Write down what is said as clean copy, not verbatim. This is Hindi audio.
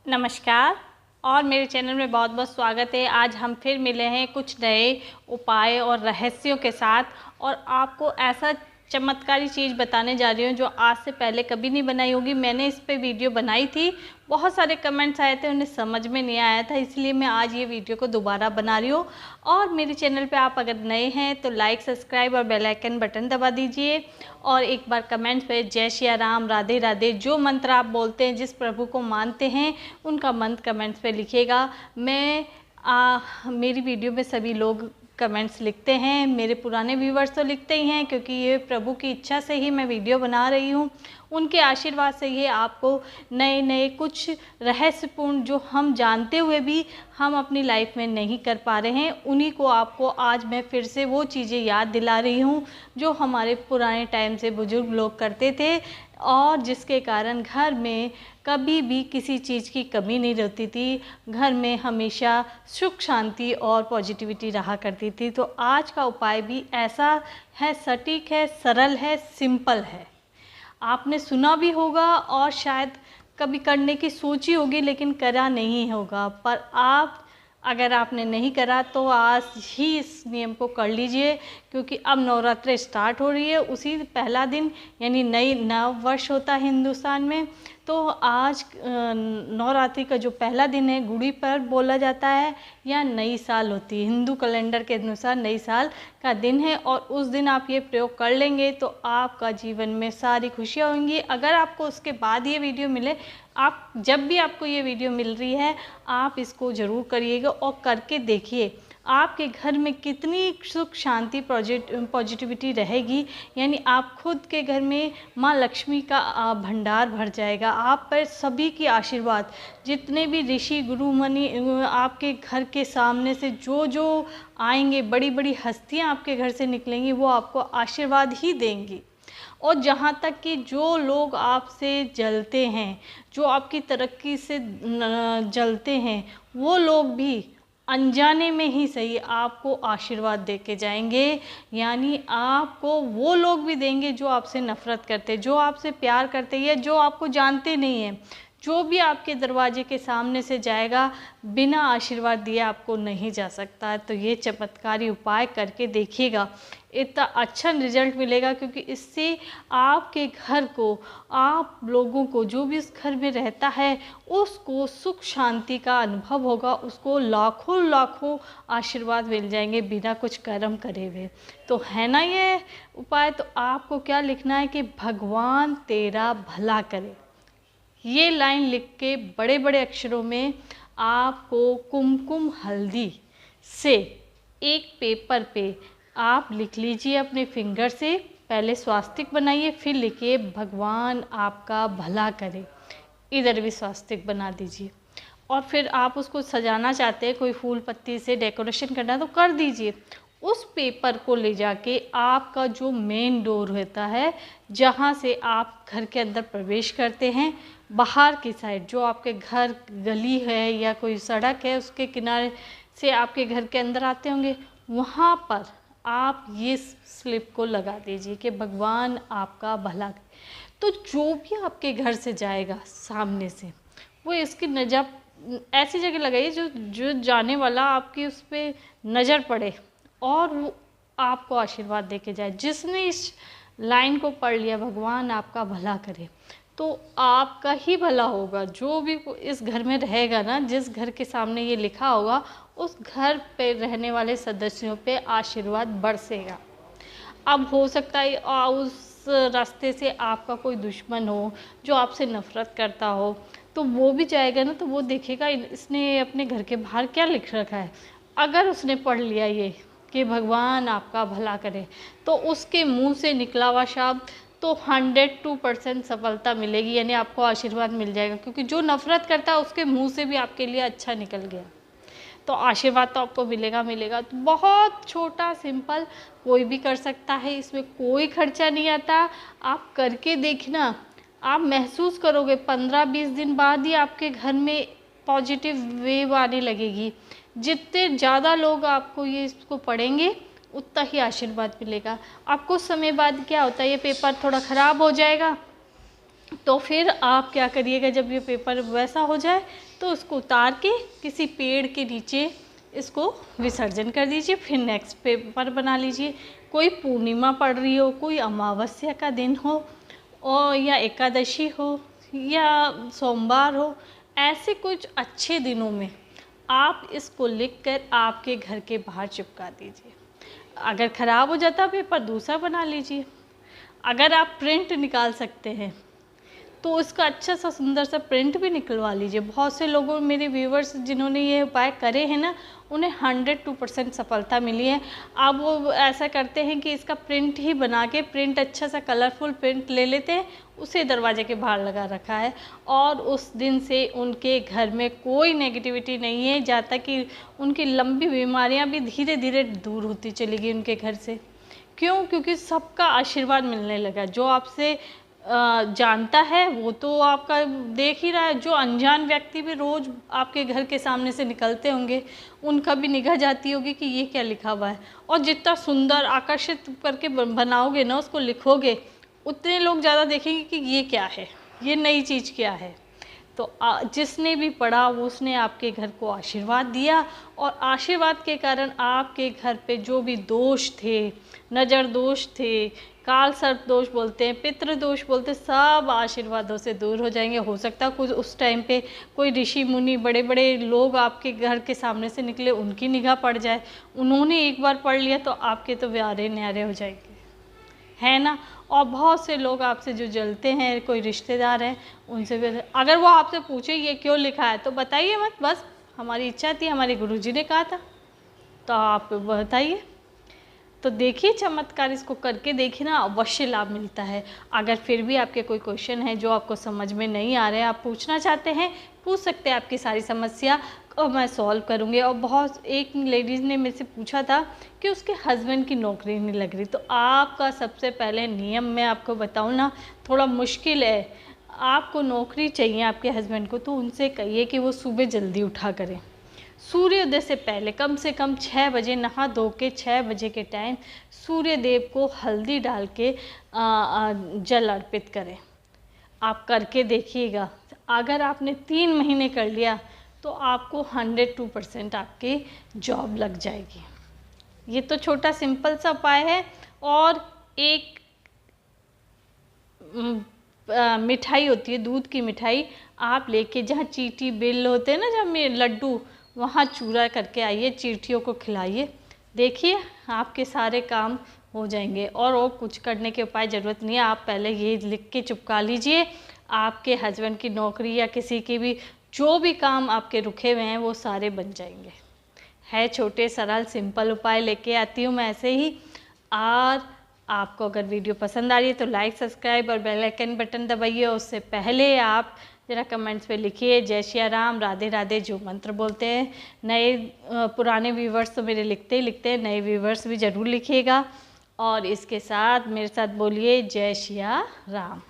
नमस्कार और मेरे चैनल में बहुत बहुत स्वागत है। आज हम फिर मिले हैं कुछ नए उपाय और रहस्यों के साथ, और आपको ऐसा चमत्कारी चीज़ बताने जा रही हूँ जो आज से पहले कभी नहीं बनाई होगी। मैंने इस पे वीडियो बनाई थी, बहुत सारे कमेंट्स आए थे, उन्हें समझ में नहीं आया था, इसलिए मैं आज ये वीडियो को दोबारा बना रही हूँ। और मेरे चैनल पे आप अगर नए हैं तो लाइक, सब्सक्राइब और बेल आइकन बटन दबा दीजिए। और एक बार कमेंट्स पे जय श्री राम, राधे राधे, जो मंत्र आप बोलते हैं, जिस प्रभु को मानते हैं, उनका मंत्र कमेंट्स पे लिखिएगा। मेरी वीडियो में सभी लोग कमेंट्स लिखते हैं, मेरे पुराने व्यूवर्स तो लिखते ही हैं, क्योंकि ये प्रभु की इच्छा से ही मैं वीडियो बना रही हूँ। उनके आशीर्वाद से ये आपको नए नए कुछ रहस्यपूर्ण, जो हम जानते हुए भी हम अपनी लाइफ में नहीं कर पा रहे हैं, उन्हीं को आपको आज मैं फिर से वो चीज़ें याद दिला रही हूँ जो हमारे पुराने टाइम से बुजुर्ग लोग करते थे, और जिसके कारण घर में कभी भी किसी चीज़ की कमी नहीं रहती थी। घर में हमेशा सुख शांति और पॉजिटिविटी रहा करती थी। तो आज का उपाय भी ऐसा है, सटीक है, सरल है, सिंपल है। आपने सुना भी होगा और शायद कभी करने की सोची होगी, लेकिन करा नहीं होगा। पर आप, अगर आपने नहीं करा तो आज ही इस नियम को कर लीजिए, क्योंकि अब नवरात्रि स्टार्ट हो रही है। उसी पहला दिन यानी नई नव वर्ष होता है हिंदुस्तान में। तो आज नवरात्रि का जो पहला दिन है, गुड़ी पर्व बोला जाता है, या नई साल होती है। हिंदू कैलेंडर के अनुसार नई साल का दिन है, और उस दिन आप ये प्रयोग कर लेंगे तो आपका जीवन में सारी खुशियाँ होंगी। अगर आपको उसके बाद ये वीडियो मिले, आप जब भी आपको ये वीडियो मिल रही है, आप इसको ज़रूर करिएगा और करके देखिए आपके घर में कितनी सुख शांति पॉजिटिविटी रहेगी। यानी आप खुद के घर में माँ लक्ष्मी का भंडार भर जाएगा। आप पर सभी की आशीर्वाद, जितने भी ऋषि गुरु मुनि आपके घर के सामने से जो जो आएंगे, बड़ी बड़ी हस्तियाँ आपके घर से निकलेंगी, वो आपको आशीर्वाद ही देंगी। और जहाँ तक कि जो लोग आपसे जलते हैं, जो आपकी तरक्की से जलते हैं, वो लोग भी अनजाने में ही सही आपको आशीर्वाद दे के जाएंगे। यानी आपको वो लोग भी देंगे जो आपसे नफ़रत करते, जो आपसे प्यार करते, या जो आपको जानते नहीं हैं। जो भी आपके दरवाजे के सामने से जाएगा, बिना आशीर्वाद दिए आपको नहीं जा सकता। तो ये चमत्कारी उपाय करके देखिएगा, इतना अच्छा रिजल्ट मिलेगा, क्योंकि इससे आपके घर को, आप लोगों को, जो भी इस घर में रहता है, उसको सुख शांति का अनुभव होगा। उसको लाखों लाखों आशीर्वाद मिल जाएंगे बिना कुछ कर्म करे हुए। तो है ना ये उपाय। तो आपको क्या लिखना है कि भगवान तेरा भला करे, ये लाइन लिख के बड़े बड़े अक्षरों में आपको कुमकुम हल्दी से एक पेपर पे आप लिख लीजिए अपने फिंगर से। पहले स्वास्तिक बनाइए, फिर लिखिए भगवान आपका भला करे, इधर भी स्वास्तिक बना दीजिए। और फिर आप उसको सजाना चाहते हैं, कोई फूल पत्ती से डेकोरेशन करना तो कर दीजिए। उस पेपर को ले जाके आपका जो मेन डोर होता है, जहाँ से आप घर के अंदर प्रवेश करते हैं, बाहर की साइड, जो आपके घर गली है या कोई सड़क है, उसके किनारे से आपके घर के अंदर आते होंगे, वहाँ पर आप ये स्लिप को लगा दीजिए कि भगवान आपका भला करे। तो जो भी आपके घर से जाएगा सामने से, वो इसकी नज़र ऐसी जगह लगाइए जो जो जाने वाला आपकी उस पर नज़र पड़े, और वो आपको आशीर्वाद दे के जाए। जिसने इस लाइन को पढ़ लिया, भगवान आपका भला करे, तो आपका ही भला होगा। जो भी इस घर में रहेगा ना, जिस घर के सामने ये लिखा होगा, उस घर पे रहने वाले सदस्यों पे आशीर्वाद बरसेगा। अब हो सकता है उस रास्ते से आपका कोई दुश्मन हो, जो आपसे नफ़रत करता हो, तो वो भी जाएगा ना, तो वो देखेगा इसने अपने घर के बाहर क्या लिख रखा है। अगर उसने पढ़ लिया ये कि भगवान आपका भला करे, तो उसके मुंह से निकला हुआ शब्द तो 102% सफलता मिलेगी। यानी आपको आशीर्वाद मिल जाएगा, क्योंकि जो नफ़रत करता है उसके मुंह से भी आपके लिए अच्छा निकल गया, तो आशीर्वाद तो आपको मिलेगा मिलेगा। तो बहुत छोटा, सिंपल, कोई भी कर सकता है, इसमें कोई खर्चा नहीं आता। आप करके देखना, आप महसूस करोगे 15-20 दिन बाद ही आपके घर में पॉजिटिव वेव आने लगेगी। जितने ज़्यादा लोग आपको ये इसको पढ़ेंगे, उतना ही आशीर्वाद मिलेगा। आप कुछ समय बाद क्या होता है, ये पेपर थोड़ा ख़राब हो जाएगा, तो फिर आप क्या करिएगा, जब ये पेपर वैसा हो जाए तो उसको उतार के किसी पेड़ के नीचे इसको विसर्जन कर दीजिए। फिर नेक्स्ट पेपर बना लीजिए। कोई पूर्णिमा पड़ रही हो, कोई अमावस्या का दिन हो, और या एकादशी हो, या सोमवार हो, ऐसे कुछ अच्छे दिनों में आप इसको लिखकर आपके घर के बाहर चिपका दीजिए। अगर ख़राब हो जाता पेपर, दूसरा बना लीजिए। अगर आप प्रिंट निकाल सकते हैं तो उसका अच्छा सा सुंदर सा प्रिंट भी निकलवा लीजिए। बहुत से लोगों, मेरे व्यूवर्स जिन्होंने ये उपाय करे हैं ना, उन्हें 102% सफलता मिली है। अब वो ऐसा करते हैं कि इसका प्रिंट ही बना के, प्रिंट अच्छा सा कलरफुल प्रिंट ले लेते हैं, उसे दरवाजे के बाहर लगा रखा है, और उस दिन से उनके घर में कोई नेगेटिविटी नहीं है, जहाँ तक कि उनकी लंबी बीमारियाँ भी धीरे धीरे दूर होती चली गई उनके घर से। क्यों? क्योंकि सबका आशीर्वाद मिलने लगा। जो आपसे जानता है वो तो आपका देख ही रहा है, जो अनजान व्यक्ति भी रोज़ आपके घर के सामने से निकलते होंगे, उनका भी निगाह जाती होगी कि ये क्या लिखा हुआ है। और जितना सुंदर आकर्षित करके बनाओगे ना, उसको लिखोगे, उतने लोग ज़्यादा देखेंगे कि ये क्या है, ये नई चीज़ क्या है। तो जिसने भी पढ़ा वो उसने आपके घर को आशीर्वाद दिया, और आशीर्वाद के कारण आपके घर पे जो भी दोष थे, नज़र दोष थे, काल सर्प दोष बोलते हैं, पितृ दोष बोलते हैं, सब आशीर्वादों से दूर हो जाएंगे। हो सकता है कुछ उस टाइम पे कोई ऋषि मुनि, बड़े बड़े लोग आपके घर के सामने से निकले, उनकी निगाह पड़ जाए, उन्होंने एक बार पढ़ लिया तो आपके तो व्यारे न्यारे हो जाएंगे, है ना। और बहुत से लोग आपसे जो जलते हैं, कोई रिश्तेदार हैं, उनसे भी अगर वो आपसे पूछे ये क्यों लिखा है, तो बताइए मत, बस हमारी इच्छा थी, हमारे गुरुजी ने कहा था, तो आप बताइए। तो देखिए चमत्कार, इसको करके देखिए ना, अवश्य लाभ मिलता है। अगर फिर भी आपके कोई क्वेश्चन है जो आपको समझ में नहीं आ रहे हैं, आप पूछना चाहते हैं, पूछ सकते हैं। आपकी सारी समस्या को मैं सॉल्व करूँगी। और बहुत, एक लेडीज़ ने मेरे से पूछा था कि उसके हस्बैंड की नौकरी नहीं लग रही। तो आपका सबसे पहले नियम मैं आपको बताऊँ ना, थोड़ा मुश्किल है। आपको नौकरी चाहिए आपके हस्बैंड को, तो उनसे कहिए कि वो सुबह जल्दी उठा करें, सूर्योदय से पहले कम से कम 6 बजे नहा धो के 6 बजे के टाइम सूर्य देव को हल्दी डाल के जल अर्पित करें। आप करके देखिएगा। अगर आपने 3 महीने कर लिया तो आपको 102% आपकी जॉब लग जाएगी। ये तो छोटा सिंपल सा उपाय है। और एक मिठाई होती है, दूध की मिठाई, आप लेके जहाँ चींटी बिल होते हैं ना, जहाँ में लड्डू, वहाँ चूरा करके आइए, चींटियों को खिलाइए, देखिए आपके सारे काम हो जाएंगे। और कुछ करने के उपाय ज़रूरत नहीं है, आप पहले ये लिख के चिपका लीजिए। आपके हस्बैंड की नौकरी या किसी की भी जो भी काम आपके रुके हुए हैं वो सारे बन जाएंगे। है छोटे सरल सिंपल उपाय लेके आती हूँ मैं ऐसे ही। और आपको अगर वीडियो पसंद आ रही है तो लाइक, सब्सक्राइब और बेल आइकन बटन दबाइए। उससे पहले आप ज़रा कमेंट्स पे लिखिए जय श्री राम, राधे राधे, जो मंत्र बोलते हैं। नए पुराने व्यूवर्स तो मेरे लिखते ही लिखते हैं, नए व्यूवर्स भी ज़रूर लिखिएगा। और इसके साथ मेरे साथ बोलिए जय श्री राम।